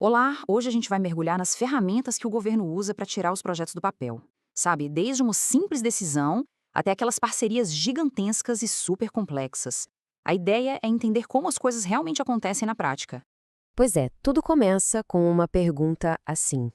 Olá, hoje a gente vai mergulhar nas ferramentas que o governo usa para tirar os projetos do papel. Sabe, desde uma simples decisão até aquelas parcerias gigantescas e super complexas. A ideia é entender como as coisas realmente acontecem na prática. Pois é, tudo começa com uma pergunta assim.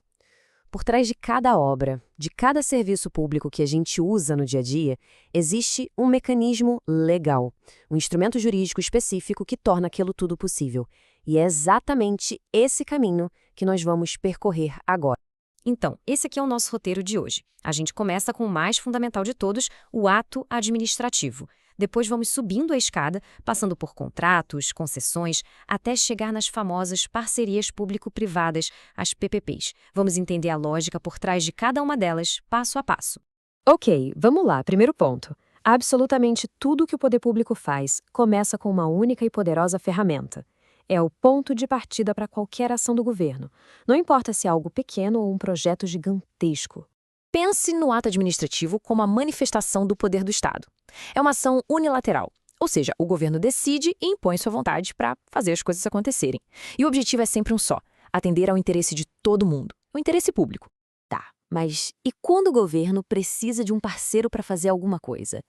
Por trás de cada obra, de cada serviço público que a gente usa no dia a dia, existe um mecanismo legal, um instrumento jurídico específico que torna aquilo tudo possível. E é exatamente esse caminho que nós vamos percorrer agora. Então, esse aqui é o nosso roteiro de hoje. A gente começa com o mais fundamental de todos, o ato administrativo. Depois vamos subindo a escada, passando por contratos, concessões, até chegar nas famosas parcerias público-privadas, as PPPs. Vamos entender a lógica por trás de cada uma delas, passo a passo. Ok, vamos lá. Primeiro ponto. Absolutamente tudo que o poder público faz começa com uma única e poderosa ferramenta. É o ponto de partida para qualquer ação do governo. Não importa se é algo pequeno ou um projeto gigantesco. Pense no ato administrativo como a manifestação do poder do Estado. É uma ação unilateral, ou seja, o governo decide e impõe sua vontade para fazer as coisas acontecerem. E o objetivo é sempre um só: atender ao interesse de todo mundo, o interesse público. Tá, mas e quando o governo precisa de um parceiro para fazer alguma coisa?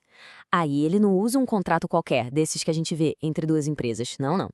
Aí ele não usa um contrato qualquer, desses que a gente vê entre duas empresas. Não, não.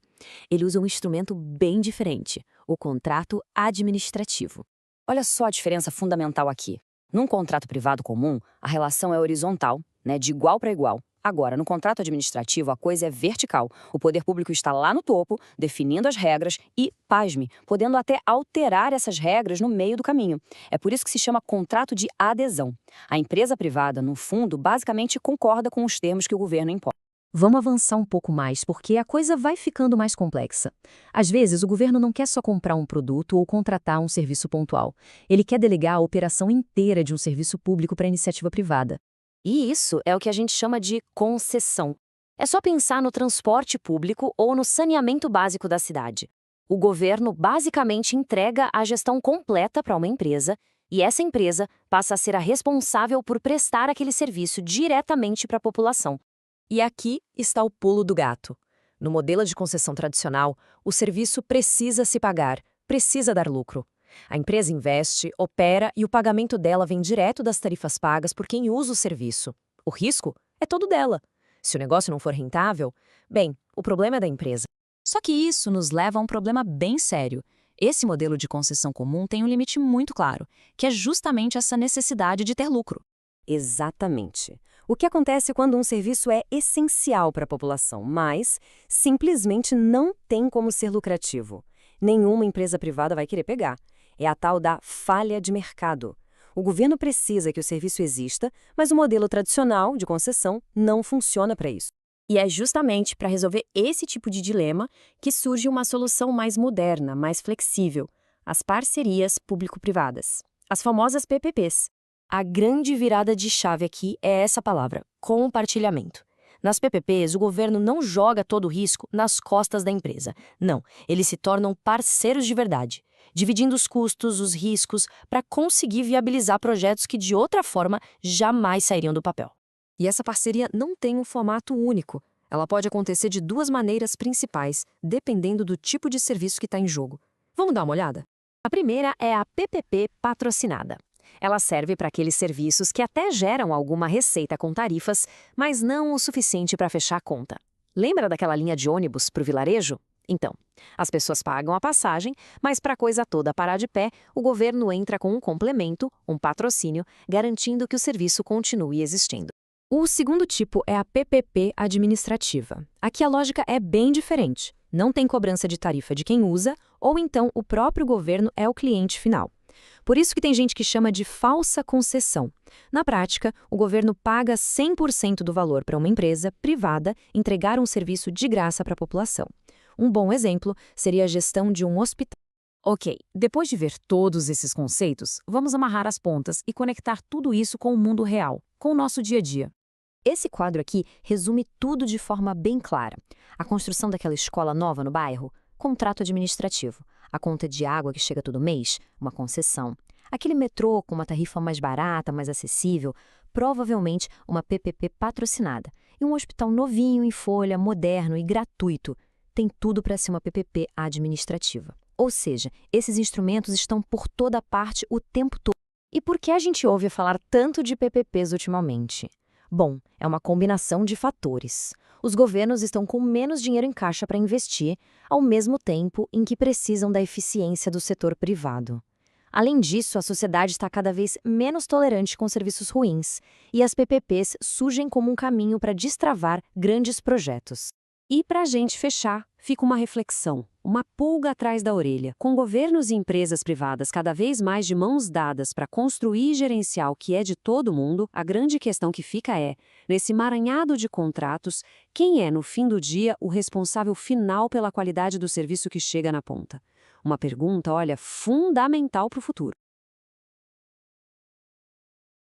Ele usa um instrumento bem diferente, o contrato administrativo. Olha só a diferença fundamental aqui. Num contrato privado comum, a relação é horizontal, né, de igual para igual. Agora, no contrato administrativo, a coisa é vertical. O poder público está lá no topo, definindo as regras e, pasme, podendo até alterar essas regras no meio do caminho. É por isso que se chama contrato de adesão. A empresa privada, no fundo, basicamente concorda com os termos que o governo impõe. Vamos avançar um pouco mais, porque a coisa vai ficando mais complexa. Às vezes, o governo não quer só comprar um produto ou contratar um serviço pontual. Ele quer delegar a operação inteira de um serviço público para iniciativa privada. E isso é o que a gente chama de concessão. É só pensar no transporte público ou no saneamento básico da cidade. O governo basicamente entrega a gestão completa para uma empresa e essa empresa passa a ser a responsável por prestar aquele serviço diretamente para a população. E aqui está o pulo do gato. No modelo de concessão tradicional, o serviço precisa se pagar, precisa dar lucro. A empresa investe, opera e o pagamento dela vem direto das tarifas pagas por quem usa o serviço. O risco é todo dela. Se o negócio não for rentável, bem, o problema é da empresa. Só que isso nos leva a um problema bem sério. Esse modelo de concessão comum tem um limite muito claro, que é justamente essa necessidade de ter lucro. Exatamente. O que acontece quando um serviço é essencial para a população, mas simplesmente não tem como ser lucrativo? Nenhuma empresa privada vai querer pegar. É a tal da falha de mercado. O governo precisa que o serviço exista, mas o modelo tradicional de concessão não funciona para isso. E é justamente para resolver esse tipo de dilema que surge uma solução mais moderna, mais flexível: as parcerias público-privadas, as famosas PPPs. A grande virada de chave aqui é essa palavra, compartilhamento. Nas PPPs, o governo não joga todo o risco nas costas da empresa. Não, eles se tornam parceiros de verdade, dividindo os custos, os riscos, para conseguir viabilizar projetos que de outra forma jamais sairiam do papel. E essa parceria não tem um formato único. Ela pode acontecer de duas maneiras principais, dependendo do tipo de serviço que está em jogo. Vamos dar uma olhada? A primeira é a PPP patrocinada. Ela serve para aqueles serviços que até geram alguma receita com tarifas, mas não o suficiente para fechar a conta. Lembra daquela linha de ônibus para o vilarejo? Então, as pessoas pagam a passagem, mas para a coisa toda parar de pé, o governo entra com um complemento, um patrocínio, garantindo que o serviço continue existindo. O segundo tipo é a PPP administrativa. Aqui a lógica é bem diferente. Não tem cobrança de tarifa de quem usa, ou então o próprio governo é o cliente final. Por isso que tem gente que chama de falsa concessão. Na prática, o governo paga 100% do valor para uma empresa privada entregar um serviço de graça para a população. Um bom exemplo seria a gestão de um hospital. Ok, depois de ver todos esses conceitos, vamos amarrar as pontas e conectar tudo isso com o mundo real, com o nosso dia a dia. Esse quadro aqui resume tudo de forma bem clara. A construção daquela escola nova no bairro, contrato administrativo. A conta de água que chega todo mês, uma concessão. Aquele metrô com uma tarifa mais barata, mais acessível, provavelmente uma PPP patrocinada. E um hospital novinho, em folha, moderno e gratuito. Tem tudo para ser uma PPP administrativa. Ou seja, esses instrumentos estão por toda parte o tempo todo. E por que a gente ouve falar tanto de PPPs ultimamente? Bom, é uma combinação de fatores. Os governos estão com menos dinheiro em caixa para investir, ao mesmo tempo em que precisam da eficiência do setor privado. Além disso, a sociedade está cada vez menos tolerante com serviços ruins, e as PPPs surgem como um caminho para destravar grandes projetos. E para a gente fechar, fica uma reflexão, uma pulga atrás da orelha. Com governos e empresas privadas cada vez mais de mãos dadas para construir e gerenciar o que é de todo mundo, a grande questão que fica é, nesse emaranhado de contratos, quem é, no fim do dia, o responsável final pela qualidade do serviço que chega na ponta? Uma pergunta, olha, fundamental para o futuro.